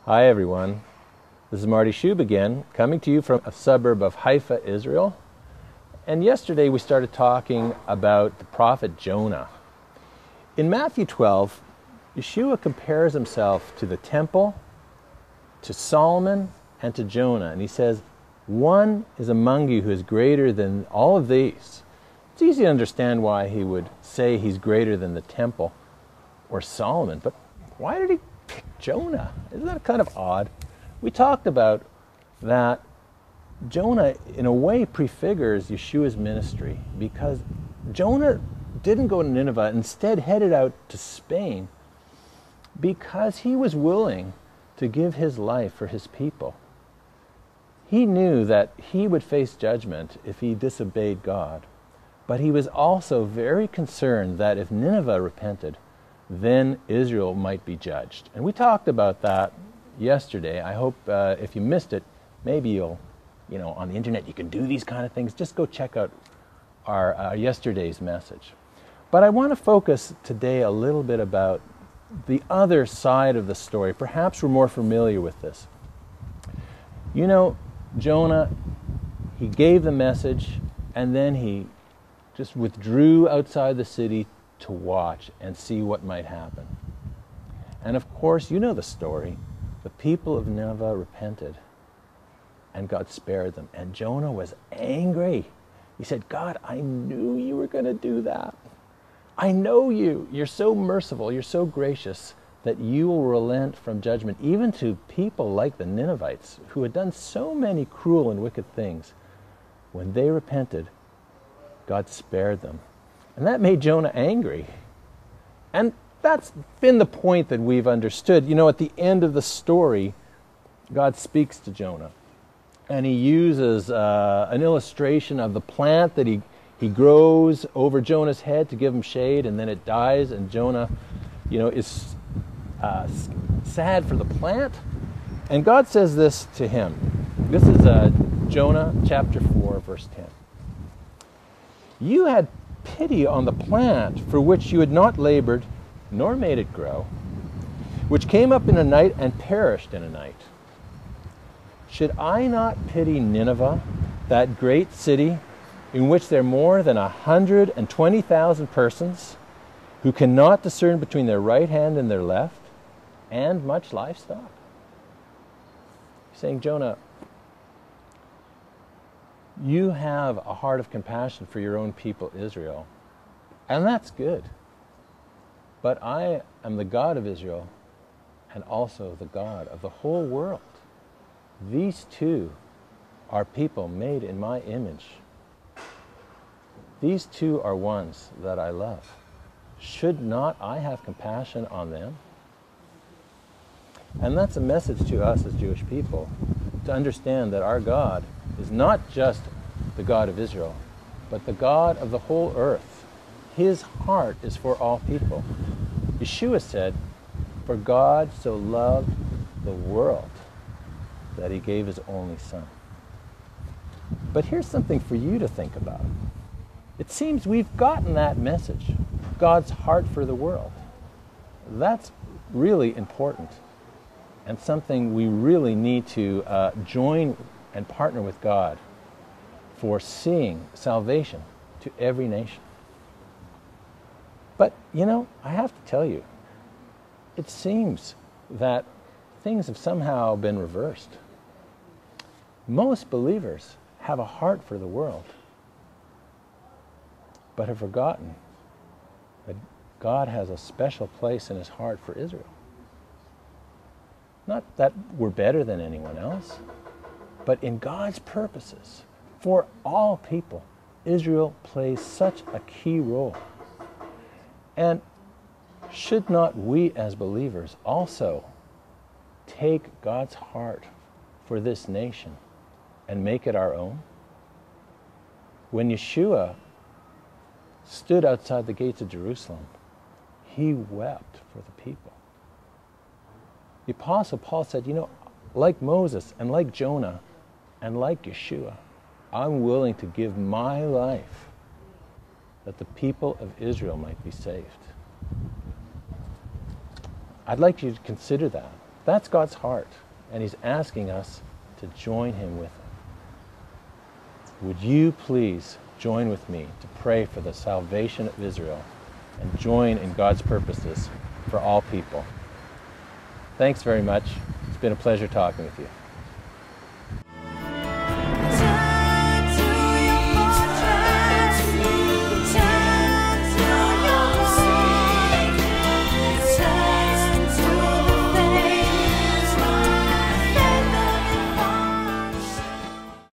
Hi everyone, this is Marty Shub again, coming to you from a suburb of Haifa, Israel. And yesterday we started talking about the prophet Jonah. In Matthew 12, Yeshua compares himself to the temple, to Solomon, and to Jonah. And he says, one is among you who is greater than all of these. It's easy to understand why he would say he's greater than the temple or Solomon, but why did he pick Jonah? Isn't that kind of odd? We talked about that Jonah, in a way, prefigures Yeshua's ministry, because Jonah didn't go to Nineveh, instead headed out to Spain because he was willing to give his life for his people. He knew that he would face judgment if he disobeyed God, but he was also very concerned that if Nineveh repented, then Israel might be judged. And we talked about that yesterday. I hope if you missed it, maybe you'll, on the internet you can do these kind of things. Just go check out our yesterday's message. But I want to focus today a little bit about the other side of the story. Perhaps we're more familiar with this. Jonah, he gave the message and then he just withdrew outside the city to watch and see what might happen. And of course, you know the story. The people of Nineveh repented and God spared them. And Jonah was angry. He said, God, I knew you were going to do that. I know you. You're so merciful. You're so gracious that you will relent from judgment, even to people like the Ninevites, who had done so many cruel and wicked things. When they repented, God spared them. And that made Jonah angry. And that's been the point that we've understood. At the end of the story, God speaks to Jonah. And he uses an illustration of the plant that he grows over Jonah's head to give him shade, and then it dies, and Jonah, is sad for the plant. And God says this to him. This is Jonah chapter 4, verse 10. You had pity on the plant for which you had not labored, nor made it grow, which came up in a night and perished in a night. Should I not pity Nineveh, that great city, in which there are more than 120,000 persons who cannot discern between their right hand and their left, and much livestock? He's saying, Jonah, you have a heart of compassion for your own people, Israel, and that's good. But I am the God of Israel and also the God of the whole world. These two are people made in my image. These two are ones that I love. Should not I have compassion on them? And that's a message to us as Jewish people, to understand that our God is not just the God of Israel, but the God of the whole earth. His heart is for all people. Yeshua said, for God so loved the world that he gave his only Son. But here's something for you to think about. It seems we've gotten that message, God's heart for the world. That's really important, and something we really need to join and partner with God for seeing salvation to every nation. But, I have to tell you, it seems that things have somehow been reversed. Most believers have a heart for the world, but have forgotten that God has a special place in his heart for Israel. Not that we're better than anyone else, but in God's purposes, for all people, Israel plays such a key role. And should not we as believers also take God's heart for this nation and make it our own? When Yeshua stood outside the gates of Jerusalem, he wept for the people. The Apostle Paul said, like Moses and like Jonah and like Yeshua, I'm willing to give my life that the people of Israel might be saved. I'd like you to consider that. That's God's heart, and He's asking us to join Him with it. Would you please join with me to pray for the salvation of Israel and join in God's purposes for all people? Thanks very much. It's been a pleasure talking with you.